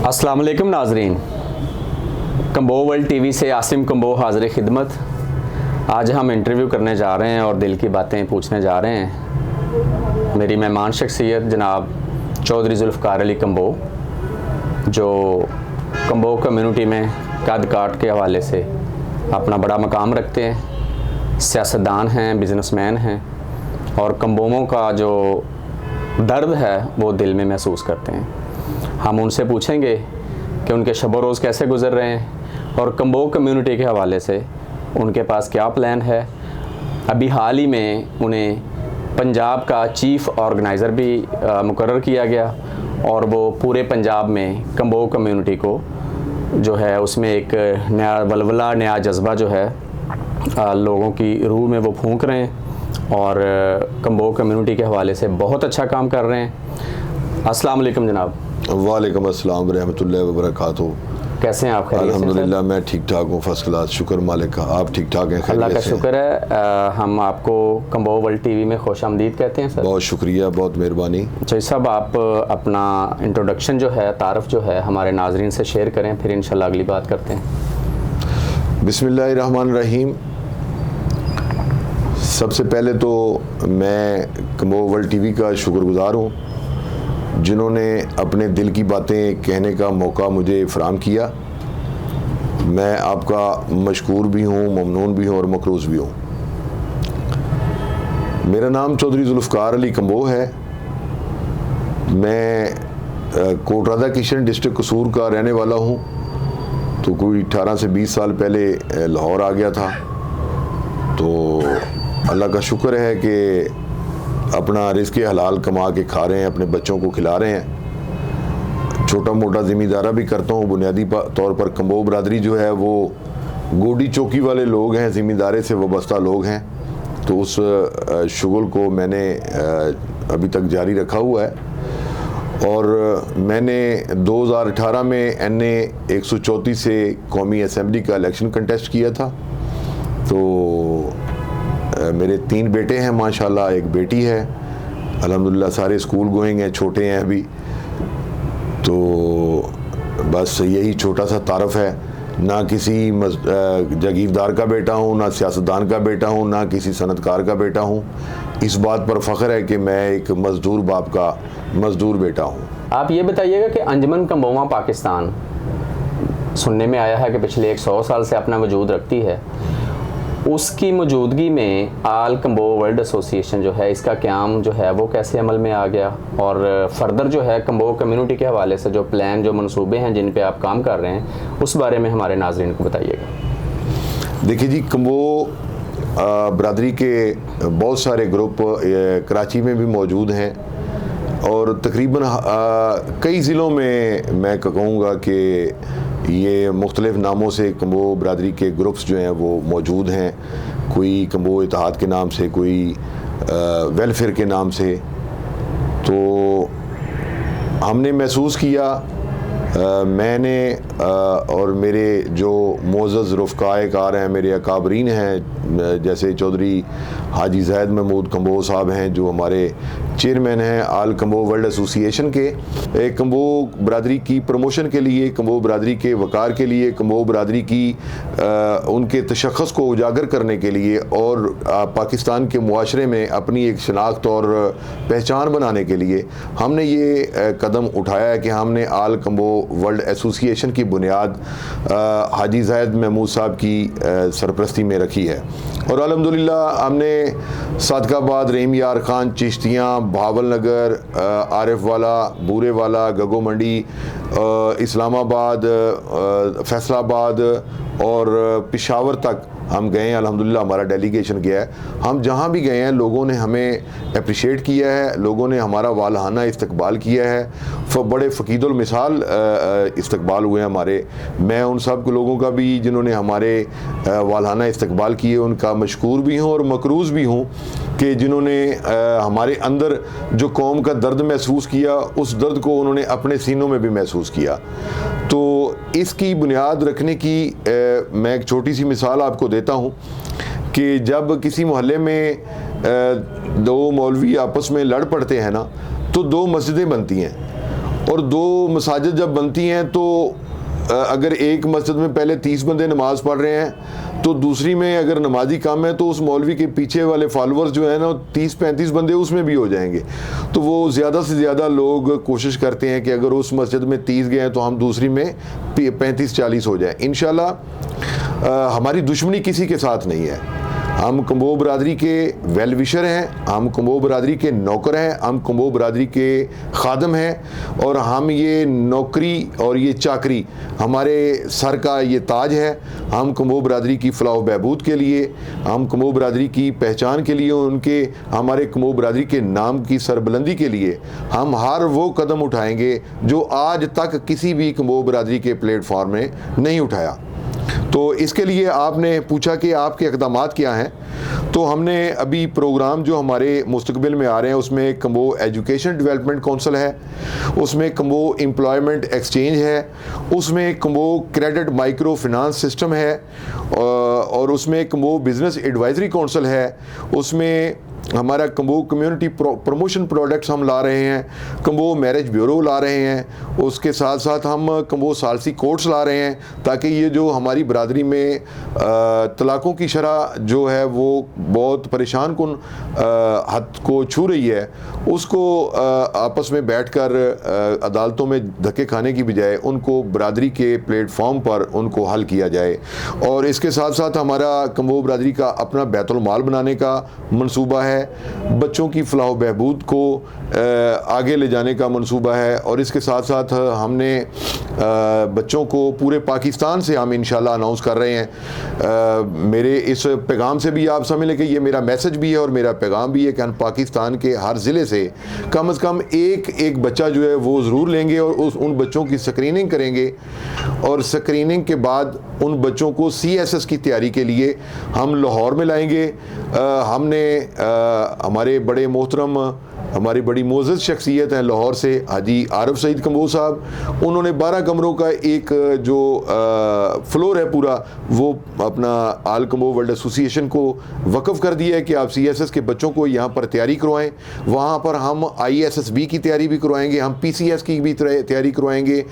अस्सलाम वालेकुम नाजरीन, कम्बो वर्ल्ड टीवी से आसिम कम्बो हाज़िर खिदमत। आज हम इंटरव्यू करने जा रहे हैं और दिल की बातें पूछने जा रहे हैं। मेरी मेहमान शख्सियत जनाब चौधरी जुल्फ़कार अली कम्बो, जो कम्बो कम्युनिटी में कद काट के हवाले से अपना बड़ा मकाम रखते हैं, सियासतदान हैं, बिजनेसमैन हैं और कम्बोमों का जो दर्द है वो दिल में महसूस करते हैं। हम उनसे पूछेंगे कि उनके शब रोज़ कैसे गुज़र रहे हैं और कम्बो कम्युनिटी के हवाले से उनके पास क्या प्लान है। अभी हाल ही में उन्हें पंजाब का चीफ़ ऑर्गेनाइज़र भी मुकर्रर किया गया और वो पूरे पंजाब में कम्बो कम्युनिटी को जो है उसमें एक नया वलवला, नया जज्बा जो है लोगों की रूह में वो फूंक रहे हैं और कम्बो कम्युनिटी के हवाले से बहुत अच्छा काम कर रहे हैं। अस्सलाम वालेकुम जनाब। वालेकुम अस्सलाम रहमतुल्लाहि व बरकातुहू। कैसे हैं आप? खैरियत से? अल्हम्दुलिल्लाह मैं ठीक ठाक हूँ, फर्स्ट क्लास, शुक्र मालिक का। आप ठीक ठाक हैं? अल्लाह का शुक्र है। हम आपको कम्बो वर्ल्ड टीवी में खुश आमदीद कहते हैं सर। बहुत शुक्रिया, बहुत मेहरबानी। जय साहब, आप अपना इंट्रोडक्शन जो है, तारफ़ जो है हमारे नाजरीन से शेयर करें, फिर इंशाल्लाह अगली बात करते हैं। बिस्मिल्लाहिर्रहमानिर्रहीम। सबसे पहले तो मैं कम्बो वर्ल्ड टीवी का शुक्रगुज़ार हूँ जिन्होंने अपने दिल की बातें कहने का मौका मुझे फ़राहम किया। मैं आपका मशकूर भी हूँ, ममनून भी हूँ और मकरूज़ भी हूँ। मेरा नाम चौधरी जुल्फ़कार अली कम्बो है। मैं कोट राधा किशन डिस्ट्रिक्ट कसूर का रहने वाला हूँ। तो कोई 18 से 20 साल पहले लाहौर आ गया था। तो अल्लाह का शुक्र है कि अपना रिज़्क़ हलाल कमा के खा रहे हैं, अपने बच्चों को खिला रहे हैं। छोटा मोटा ज़मींदारा भी करता हूँ। बुनियादी तौर पर कम्बो बरादरी जो है वो गोडी चौकी वाले लोग हैं, ज़मींदारे से वाबस्ता लोग हैं। तो उस शुगल को मैंने अभी तक जारी रखा हुआ है। और मैंने 2018 में NA 134 से कौमी असम्बली का इलेक्शन कंटेस्ट किया था। तो मेरे 3 बेटे हैं माशाल्लाह, एक बेटी है। अल्हम्दुलिल्लाह सारे स्कूल गोइंग हैं, छोटे हैं अभी। तो बस यही छोटा सा तारफ़ है। ना किसी जागीरदार का बेटा हूँ, ना सियासतदान का बेटा हूँ, ना किसी सनतकार का बेटा हूँ। इस बात पर फ़ख्र है कि मैं एक मज़दूर बाप का मज़दूर बेटा हूँ। आप ये बताइएगा कि अंजुमन कम्बोमा पाकिस्तान सुनने में आया है कि पिछले 100 साल से अपना वजूद रखती है। उसकी मौजूदगी में आल कम्बो वर्ल्ड एसोसिएशन जो है, इसका क़याम जो है वो कैसे अमल में आ गया और फर्दर जो है कम्बो कम्युनिटी के हवाले से जो प्लान, जो मंसूबे हैं जिन पे आप काम कर रहे हैं, उस बारे में हमारे नाज़रीन को बताइएगा। देखिए जी, कम्बो बरादरी के बहुत सारे ग्रुप कराची में भी मौजूद हैं और तकरीबन कई ज़िलों में मैं कहूँगा कि ये मुख्तलिफ़ नामों से कम्बो बरादरी के ग्रुप्स जो हैं वो मौजूद हैं। कोई कम्बो इत्तेहाद के नाम से, कोई वेलफेयर के नाम से। तो हमने महसूस किया, मैंने और मेरे जो मोअज़्ज़ज़ रुफ़क़ाए कार हैं, मेरे अकाबरीन हैं, जैसे चौधरी हाजी ज़ैद महमूद कम्बो साहब हैं जो हमारे चेयरमैन हैं आल कम्बो वर्ल्ड एसोसिएशन के। एक कम्बो बरादरी की प्रमोशन के लिए, कम्बो बरादरी के वक़ार के लिए, कम्बो बरादरी की उनके तशख़्ख़ुस को उजागर करने के लिए और पाकिस्तान के मुआशरे में अपनी एक शनाख्त और पहचान बनाने के लिए हमने ये कदम उठाया है कि हमने आल कम्बो वर्ल्ड एसोसिएशन की बुनियाद हाजी ज़ैद महमूद साहब की सरपरस्ती में रखी है। और अल्हम्दुलिल्लाह हमने सादकाबाद, रहीम यार खान, चिश्तियाँ, भावल नगर, आरिफ वाला, बूरे वाला, गगो मंडी, इस्लामाबाद, फैसलाबाद और पेशावर तक हम गए हैं। अल्हम्दुलिल्लाह हमारा डेलीगेशन गया है। हम जहाँ भी गए हैं लोगों ने हमें अप्रिशिएट किया है, लोगों ने हमारा वालहाना इस्तकबाल किया है। बड़े फ़कीदुल मिसाल इस्तकबाल हुए हमारे। मैं उन सब लोगों का भी जिन्होंने हमारे वालहाना इस्तकबाल किए उनका मशकूर भी हूँ और मकरूज़ भी हूँ कि जिन्होंने हमारे अंदर जो कौम का दर्द महसूस किया, उस दर्द को उन्होंने अपने सीनों में भी महसूस किया। तो इसकी बुनियाद रखने की मैं एक छोटी सी मिसाल आपको देता हूँ कि जब किसी मोहल्ले में 2 मौलवी आपस में लड़ पड़ते हैं ना, तो 2 मस्जिदें बनती हैं और 2 मसाजिद जब बनती हैं तो अगर एक मस्जिद में पहले 30 बंदे नमाज़ पढ़ रहे हैं तो दूसरी में अगर नमाजी कम है तो उस मौलवी के पीछे वाले फॉलोअर्स जो है ना 30-35 बंदे उसमें भी हो जाएंगे। तो वो ज़्यादा से ज़्यादा लोग कोशिश करते हैं कि अगर उस मस्जिद में 30 गए हैं तो हम दूसरी में 35-40 हो जाए। इंशाल्लाह हमारी दुश्मनी किसी के साथ नहीं है। हम कम्बो बरादरी के वेल विशर हैं, हम कम्बो बरादरी के नौकर हैं, हम कम्बो बरादरी के खादम हैं और हम ये नौकरी और ये चाकरी हमारे सर का ये ताज है। हम कम्बो बरादरी की फलाह व बहबूद के लिए, हम कम्बो बरादरी की पहचान के लिए, उनके हमारे कम्बो बरादरी के नाम की सरबुलंदी के लिए हम हर वो कदम उठाएंगे जो आज तक किसी भी कम्बो बरादरी के प्लेटफॉर्म ने नहीं उठाया। तो इसके लिए आपने पूछा कि आपके इक़दामात क्या हैं, तो हमने अभी प्रोग्राम जो हमारे मुस्तकबिल में आ रहे हैं उसमें कम्बो एजुकेशन डेवलपमेंट काउंसिल है, उसमें कम्बो एम्प्लॉयमेंट एक्सचेंज है, उसमें combo credit micro finance system है और उसमें कम्बो बिज़नेस एडवाइजरी काउंसिल है, उसमें हमारा कम्बो कम्युनिटी प्रमोशन प्रोडक्ट्स हम ला रहे हैं, कम्बो मैरिज ब्यूरो ला रहे हैं, उसके साथ साथ हम कम्बो सालसी कोर्ट्स ला रहे हैं ताकि ये जो हमारी बरादरी में तलाक़ों की शरह जो है वो बहुत परेशान कुन हद को छू रही है उसको आपस में बैठकर अदालतों में धक्के खाने की बजाय उनको बरादरी के प्लेटफॉर्म पर उनको हल किया जाए। और इसके साथ साथ हमारा कम्बो बरादरी का अपना बैतुल माल बनाने का मंसूबा है, बच्चों की फलाह बहबूद को आगे ले जाने का मंसूबा है और इसके साथ साथ हमने बच्चों को पूरे पाकिस्तान से हम इंशाल्लाह अनाउंस कर रहे हैं। मेरे इस पैगाम से भी आप समझ लें कि ये मेरा मैसेज भी है और मेरा पैगाम भी है कि हम पाकिस्तान के हर ज़िले से कम एक बच्चा जो है वो ज़रूर लेंगे और उन बच्चों की स्क्रीनिंग करेंगे और स्क्रीनिंग के बाद उन बच्चों को CSS की तैयारी के लिए हम लाहौर में लाएंगे। हमने हमारे बड़े मोहतरम हमारी बड़ी मोअज़्ज़ज़ शख्सियत है लाहौर से हाजी आरिफ सईद कम्बो साहब, उन्होंने 12 कमरों का एक जो फ्लोर है पूरा वो अपना आल कम्बो वर्ल्ड एसोसिएशन को वक़फ़ कर दिया है कि आप CSS के बच्चों को यहाँ पर तैयारी करवाएं। वहाँ पर हम ISSB की तैयारी भी करवाएंगे, हम PCS की भी तैयारी करवाएंगे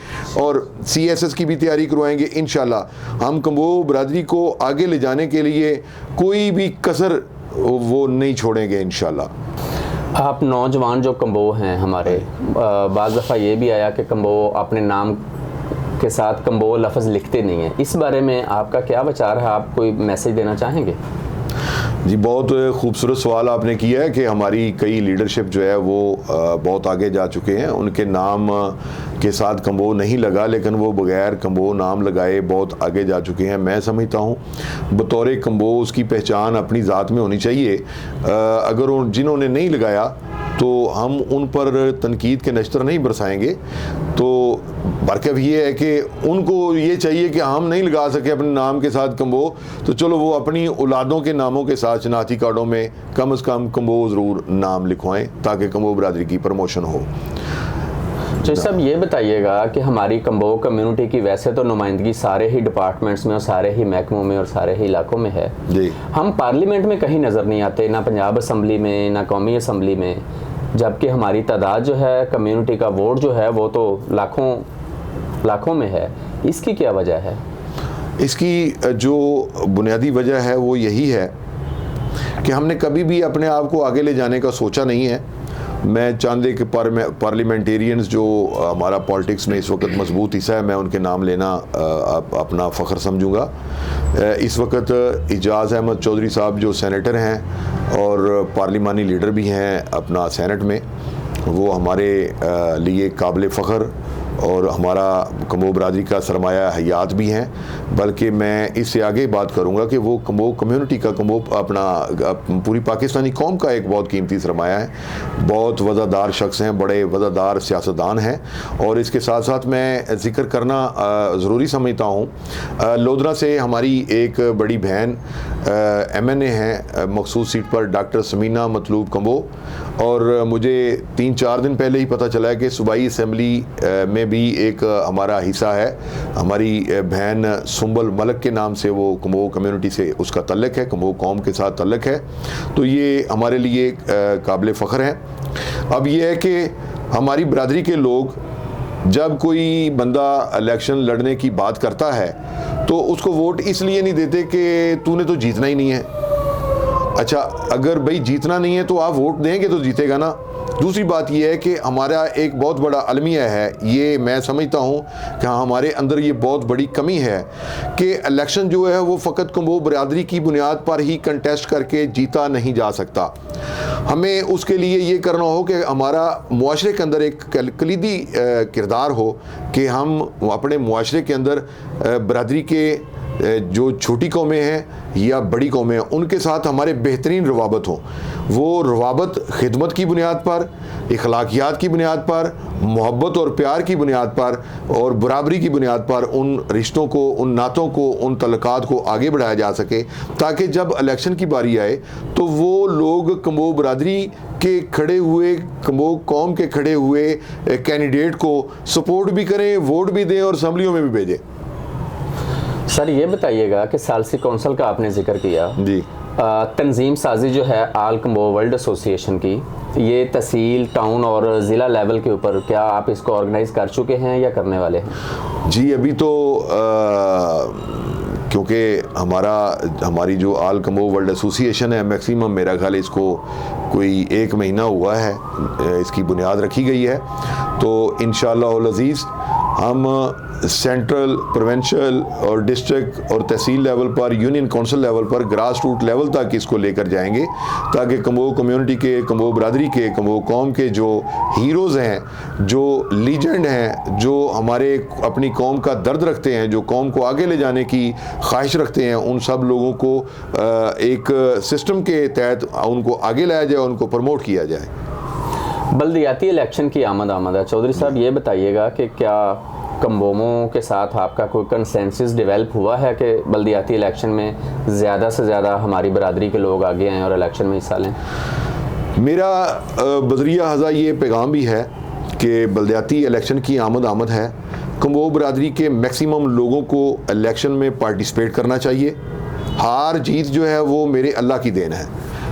और CSS की भी तैयारी करवाएंगे। इंशाल्लाह हम कम्बो बरादरी को आगे ले जाने के लिए कोई भी कसर वो नहीं छोड़ेंगे इंशाल्लाह। आप नौजवान जो कम्बो हैं हमारे, बाज़ दफ़ा ये भी आया कि कम्बो अपने नाम के साथ कम्बो लफ्ज़ लिखते नहीं हैं, इस बारे में आपका क्या विचार है? आप कोई मैसेज देना चाहेंगे? जी, बहुत खूबसूरत सवाल आपने किया है कि हमारी कई लीडरशिप जो है वो बहुत आगे जा चुके हैं, उनके नाम के साथ कम्बो नहीं लगा लेकिन वो बगैर कम्बो नाम लगाए बहुत आगे जा चुके हैं। मैं समझता हूँ बतौर कम्बो उसकी पहचान अपनी ज़ात में होनी चाहिए। अगर जिन्होंने नहीं लगाया तो हम उन पर तनकीद के नश्तर नहीं बरसाएंगे, तो बरकत ये है कि उनको ये चाहिए कि हम नहीं लगा सके अपने नाम के साथ कम्बो, तो चलो वो अपनी औलादों के नामों के साथ शनाख्ती कार्डों में कम से कम कम्बो ज़रूर नाम लिखवाएं ताकि कम्बो बरादरी की प्रमोशन हो। तो सब ये बताइएगा कि हमारी कम्बो कम्युनिटी की वैसे तो नुमाइंदगी सारे ही डिपार्टमेंट्स में और सारे ही महकमों में और सारे ही इलाकों में है जी, हम पार्लियामेंट में कहीं नज़र नहीं आते, ना पंजाब असम्बली में ना कौमी असम्बली में, जबकि हमारी तादाद जो है कम्युनिटी का वोट जो है वो तो लाखों में है। इसकी क्या वजह है? इसकी जो बुनियादी वजह है वो यही है कि हमने कभी भी अपने आप को आगे ले जाने का सोचा नहीं है। मैं चांदे के पार्लियामेंटेरियंस जो हमारा पॉलिटिक्स में इस वक्त मजबूत हिस्सा है, मैं उनके नाम लेना अपना फ़ख्र समझूंगा। इस वक्त इजाज़ अहमद चौधरी साहब जो सेनेटर हैं और पार्लिमानी लीडर भी हैं अपना सेनेट में, वो हमारे लिए काबिल फ़ख्र और हमारा कम्बो बरादरी का सरमाया हयात भी हैं। बल्कि मैं इससे आगे बात करूंगा कि वो कम्बो कम्युनिटी का कम्बो अपना पूरी पाकिस्तानी कौम का एक बहुत कीमती सरमाया है, बहुत वज़ादार शख्स हैं, बड़े वज़ादार सियासतदान हैं। और इसके साथ साथ मैं ज़िक्र करना ज़रूरी समझता हूँ लोधरा से हमारी एक बड़ी बहन MNA हैं मखसूस सीट पर डॉक्टर समीना मतलूब कम्बो, और मुझे 3-4 दिन पहले ही पता चला है कि सूबाई असम्बली में भी एक हमारा हिस्सा है, हमारी बहन सुंबल मलक के नाम से, वो कम्बो कम्युनिटी से उसका तल्लुक़ है, कम्बो कौम के साथ तल्लुक़ है। तो ये हमारे लिए काबिल फ़ख्र है। अब ये है कि हमारी बरादरी के लोग जब कोई बंदा इलेक्शन लड़ने की बात करता है तो उसको वोट इसलिए नहीं देते कि तूने तो जीतना ही नहीं है। अच्छा, अगर भाई जीतना नहीं है तो आप वोट देंगे तो जीतेगा ना। दूसरी बात यह है कि हमारा एक बहुत बड़ा अलमिया है, ये मैं समझता हूँ कि हमारे अंदर ये बहुत बड़ी कमी है कि इलेक्शन जो है वो फ़कत कम्बो बरादरी की बुनियाद पर ही कंटेस्ट करके जीता नहीं जा सकता। हमें उसके लिए ये करना हो कि हमारा मुआशरे के अंदर एक कलीदी किरदार हो कि हम अपने मुआशरे के अंदर बरादरी के जो छोटी कौमें हैं या बड़ी कौमें हैं उनके साथ हमारे बेहतरीन रवाबत हो। वो रवाबत खिदमत की बुनियाद पर, इखलाकियात की बुनियाद पर, मोहब्बत और प्यार की बुनियाद पर और बराबरी की बुनियाद पर उन रिश्तों को, उन नातों को, उन तल्लुकात को आगे बढ़ाया जा सके, ताकि जब इलेक्शन की बारी आए तो वो लोग कम्बो बरादरी के खड़े हुए, कम्बो कौम के खड़े हुए कैंडिडेट को सपोर्ट भी करें, वोट भी दें और असम्बलियों में भी भेजें। सर ये बताइएगा कि सालसी कौंसिल का आपने जिक्र किया जी, तंजीम साजी जो है आल कम्बो वर्ल्ड एसोसिएशन की, ये तहसील, टाउन और ज़िला लेवल के ऊपर क्या आप इसको ऑर्गेनाइज़ कर चुके हैं या करने वाले हैं? जी, अभी तो क्योंकि हमारी जो आल कम्बो वर्ल्ड एसोसिएशन है, मैक्सिमम मेरा ख्याल इसको कोई 1 महीना हुआ है, इसकी बुनियाद रखी गई है। तो इंशाअल्लाह अज़ीज़ हम सेंट्रल, प्रोविंशियल और डिस्ट्रिक्ट और तहसील लेवल पर, यूनियन काउंसिल लेवल पर, ग्रास रूट लेवल तक इसको लेकर जाएंगे, ताकि कम्बो कम्युनिटी के, कम्बो बरादरी के, कम्बो कौम के जो हीरोज़ हैं, जो लीजेंड हैं, जो हमारे अपनी कौम का दर्द रखते हैं, जो कौम को आगे ले जाने की ख्वाहिश रखते हैं, उन सब लोगों को एक सिस्टम के तहत उनको आगे लाया जाए, उनको प्रमोट किया जाए। बल्दियाती इलेक्शन की आमद है चौधरी साहब, ये बताइएगा कि क्या कम्बोमों के साथ आपका कोई कंसेंसस डेवलप हुआ है कि बल्दियाती इलेक्शन में ज़्यादा से ज़्यादा हमारी बरादरी के लोग आगे आएँ और इलेक्शन में हिस्सा लें? मेरा बजरिया हज़ा ये पैगाम भी है कि बल्दियाती इलेक्शन की आमद है, कम्बो बरादरी के मैक्सिमम लोगों को इलेक्शन में पार्टिसिपेट करना चाहिए। हार जीत जो है वो मेरे अल्लाह की देन है।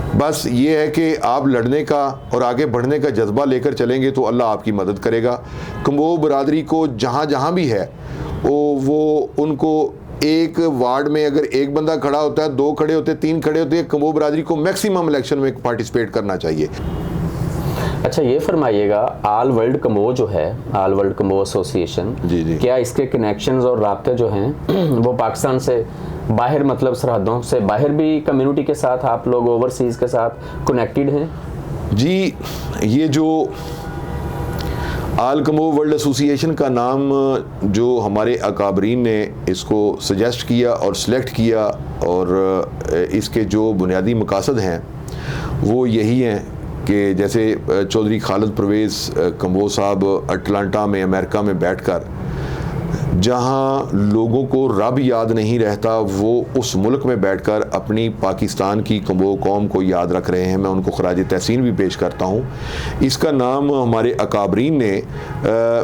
बस ये है कि आप लड़ने का और आगे बढ़ने का जज्बा लेकर चलेंगे तो अल्लाह आपकी मदद करेगा। कम्बो बरादरी को जहाँ जहाँ भी है वो उनको एक वार्ड में अगर एक बंदा खड़ा होता है, 2 खड़े होते हैं, 3 खड़े होते हैं, कम्बो बरादरी को मैक्सिमम इलेक्शन में पार्टिसिपेट करना चाहिए। अच्छा, ये फरमाइएगा, आल वर्ल्ड कम्बो जो है, आल वर्ल्ड कम्बो एसोसिएशन, जी, क्या इसके कनेक्शंस और राब्ते जो हैं वो पाकिस्तान से बाहर, मतलब सरहदों से बाहर भी कम्युनिटी के साथ आप लोग ओवरसीज़ के साथ कनेक्टेड हैं? जी, ये जो आल कम्बो वर्ल्ड एसोसिएशन का नाम जो हमारे अकाबरीन ने इसको सजेस्ट किया और सिलेक्ट किया, और इसके जो बुनियादी मकासद हैं वो यही हैं कि जैसे चौधरी खालिद परवेज़ कम्बो साहब अटलांटा में, अमेरिका में बैठकर जहाँ लोगों को रब याद नहीं रहता, वो उस मुल्क में बैठकर अपनी पाकिस्तान की कम्बो कौम को याद रख रहे हैं। मैं उनको खराज तहसीन भी पेश करता हूँ। इसका नाम हमारे अकाबरीन ने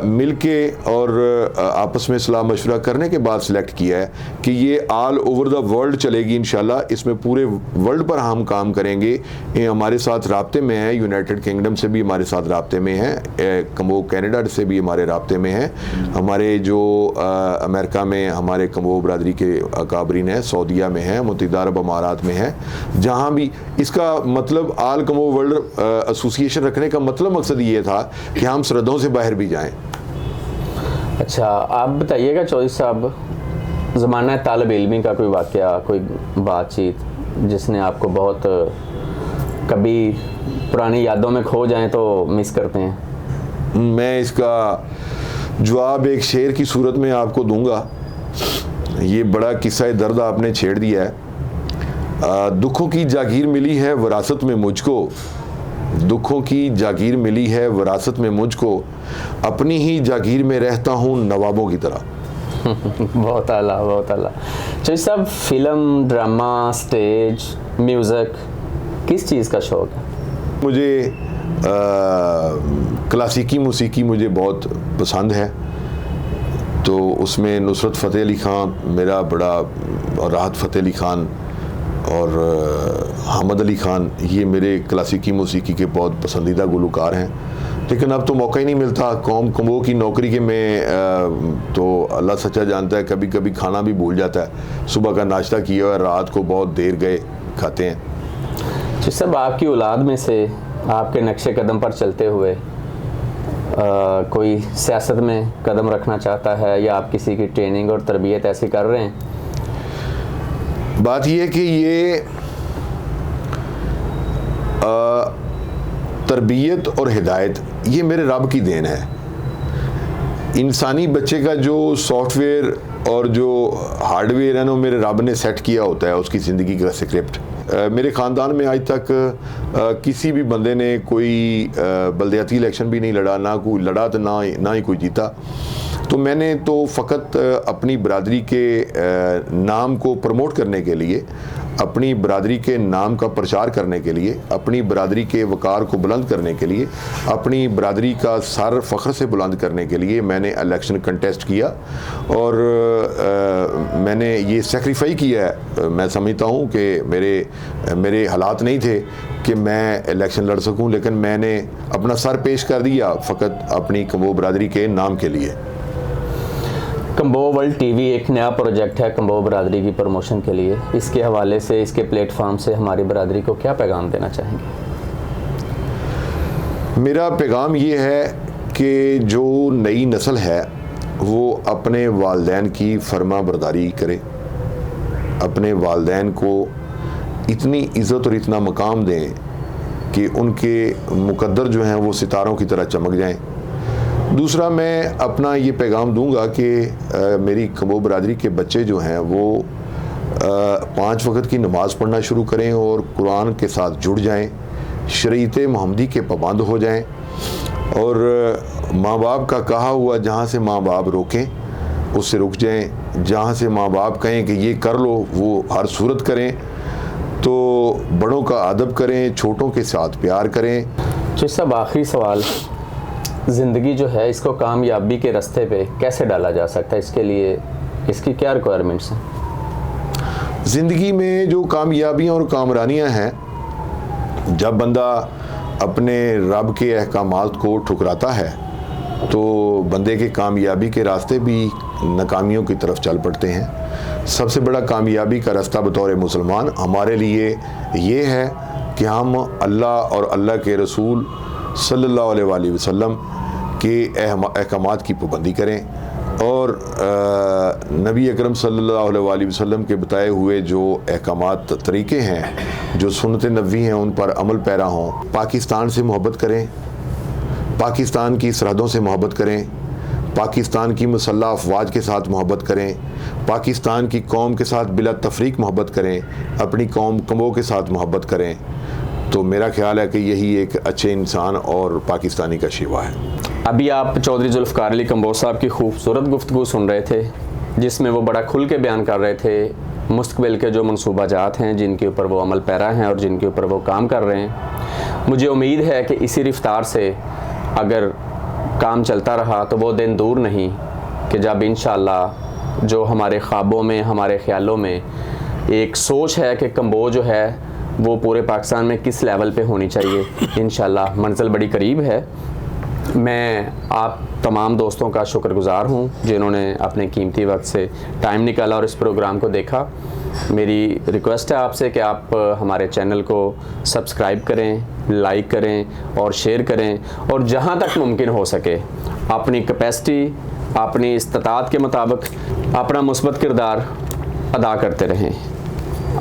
मिल के और आपस में सलाह मशवरा करने के बाद सिलेक्ट किया है कि ये आल ओवर द वर्ल्ड चलेगी इंशाल्लाह। इसमें पूरे वर्ल्ड पर हम काम करेंगे। ये हमारे साथ राब्ते में है, यूनाइटेड किंगडम से भी हमारे साथ राब्ते में है, कम्बो कनाडा से भी हमारे राब्ते में है, हमारे जो अमेरिका में हमारे कम्बो बरादरी के अकाबरीन है, सऊदीया में है, मुत्तहिदा अरब अमारात में है, जहाँ भी। इसका मतलब आल कम्बो वर्ल्ड एसोसिएशन रखने का मतलब मकसद ये था कि हम सरहदों से बाहर भी जाएं। अच्छा, आप बताइएगा चौधरी साहब, ज़माना तालिब इल्मी का कोई वाक़या, कोई बातचीत जिसने आपको बहुत कभी पुरानी यादों में खो जाएं तो मिस करते हैं? मैं इसका जवाब एक शेर की सूरत में आपको दूंगा। ये बड़ा किस्सा दर्द आपने छेड़ दिया है। दुखों की जागीर मिली है विरासत में मुझको, दुखों की जागीर मिली है विरासत में मुझको, अपनी ही जागीर में रहता हूँ नवाबों की तरह। बहुत आला, बहुत आला। चलिए साहब, फिल्म, ड्रामा, स्टेज, म्यूज़िक, किस चीज़ का शौक़ है? मुझे क्लासिकी मौसीकी मुझे बहुत पसंद है, तो उसमें नुसरत फ़तेह अली ख़ान मेरा बड़ा, और राहत फ़तेह अली ख़ान और हामिद अली ख़ान, ये मेरे क्लासिकी मौसीकी के बहुत पसंदीदा गुलकार हैं। लेकिन अब तो मौका ही नहीं मिलता। कौम कम्बो की नौकरी के में तो अल्लाह सच्चा जानता है, कभी कभी खाना भी भूल जाता है। सुबह का नाश्ता किया और रात को बहुत देर गए खाते हैं। जिस सब आपकी औलाद में से आपके नक्शे कदम पर चलते हुए कोई सियासत में कदम रखना चाहता है या आप किसी की ट्रेनिंग और तरबियत ऐसी कर रहे हैं? बात यह है कि ये तरबियत और हिदायत ये मेरे रब की देन है। इंसानी बच्चे का जो सॉफ्टवेयर और जो हार्डवेयर है ना, मेरे रब ने सेट किया होता है उसकी ज़िंदगी का स्क्रिप्ट। मेरे ख़ानदान में आज तक किसी भी बंदे ने कोई बल्दियाती इलेक्शन भी नहीं लड़ा, ना कोई लड़ा तो ना ही कोई जीता। तो मैंने तो फ़कत अपनी बरादरी के नाम को प्रमोट करने के लिए, अपनी बरादरी के नाम का प्रचार करने के लिए, अपनी बरादरी के वक़ार को बुलंद करने के लिए, अपनी बरादरी का सर फ़ख्र से बुलंद करने के लिए मैंने इलेक्शन कंटेस्ट किया और मैंने ये सेक्रीफाई किया है। मैं समझता हूँ कि मेरे हालात नहीं थे कि मैं इलेक्शन लड़ सकूँ, लेकिन मैंने अपना सर पेश कर दिया फ़कत अपनी कम्बो बरादरी के नाम के लिए। कम्बो वर्ल्ड टीवी एक नया प्रोजेक्ट है कम्बो बरादरी की प्रमोशन के लिए। इसके हवाले से, इसके प्लेटफॉर्म से हमारी बरादरी को क्या पैगाम देना चाहेंगे? मेरा पैगाम ये है कि जो नई नस्ल है वो अपने वालिदैन की फर्मा बरदारी करे, अपने वालिदैन को इतनी इज़्ज़त और इतना मकाम दें कि उनके मुकद्दर जो हैं वो सितारों की तरह चमक जाएं। दूसरा, मैं अपना ये पैगाम दूंगा कि मेरी कम्बो बरादरी के बच्चे जो हैं वो 5 वक्त की नमाज़ पढ़ना शुरू करें और कुरान के साथ जुड़ जाएं, शरीयत मोहम्मदी के पाबंद हो जाएं और माँ बाप का कहा हुआ जहाँ से माँ बाप रोकें उससे रुक जाएं, जहाँ से माँ बाप कहें कि ये कर लो वो हर सूरत करें। तो बड़ों का अदब करें, छोटों के साथ प्यार करें। तो सब आखिरी सवाल, ज़िंदगी जो है इसको कामयाबी के रास्ते पे कैसे डाला जा सकता है? इसके लिए इसकी क्या रिक्वायरमेंट्स हैं? ज़िंदगी में जो कामयाबियाँ और कामरानियाँ हैं, जब बंदा अपने रब के अहकामात को ठुकराता है तो बंदे के कामयाबी के रास्ते भी नाकामियों की तरफ चल पड़ते हैं। सबसे बड़ा कामयाबी का रास्ता बतौर मुसलमान हमारे लिए ये है कि हम अल्लाह और अल्लाह के रसूल सल्लल्लाहु अलैहि वसल्लम के अहकामात की पाबंदी करें और नबी अकरम सल्लल्लाहु अलैहि वसल्लम के बताए हुए जो अहकामात तरीक़े हैं, जो सुन्नत नबवी हैं, उन पर अमल पैरा हों। पाकिस्तान से मोहब्बत करें, पाकिस्तान की सरहदों से मोहब्बत करें, पाकिस्तान की मुसल्लह अफवाज के साथ मोहब्बत करें, पाकिस्तान की कौम के साथ बिला तफरीक मोहब्बत करें, अपनी कौम कम्बो के साथ मोहब्बत करें। तो मेरा ख्याल है कि यही एक अच्छे इंसान और पाकिस्तानी का शिवा है। अभी आप चौधरी जुल्फ़िकार अली कम्बो साहब की खूबसूरत गुफ्तगू सुन रहे थे, जिसमें वो बड़ा खुल के बयान कर रहे थे मुस्तक़बिल के जो मनसूबाजात हैं, जिनके ऊपर वो अमल पैरा हैं और जिनके ऊपर वो काम कर रहे हैं। मुझे उम्मीद है कि इसी रफ्तार से अगर काम चलता रहा तो वो दिन दूर नहीं कि जब इंशाअल्लाह जो हमारे ख्वाबों में, हमारे ख़्यालों में एक सोच है कि कम्बो जो है वो पूरे पाकिस्तान में किस लेवल पे होनी चाहिए, इंशाअल्लाह मंजिल बड़ी करीब है। मैं आप तमाम दोस्तों का शुक्रगुज़ार हूँ जिन्होंने अपने कीमती वक्त से टाइम निकाला और इस प्रोग्राम को देखा। मेरी रिक्वेस्ट है आपसे कि आप हमारे चैनल को सब्सक्राइब करें, लाइक करें और शेयर करें और जहाँ तक मुमकिन हो सके अपनी कैपेसिटी, अपनी इस्तात के मुताबिक अपना मुस्बत किरदार अदा करते रहें।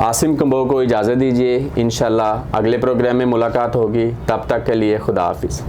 आसिम कम्बो को इजाज़त दीजिए, इंशाअल्लाह अगले प्रोग्राम में मुलाकात होगी। तब तक के लिए खुदा हाफिज़।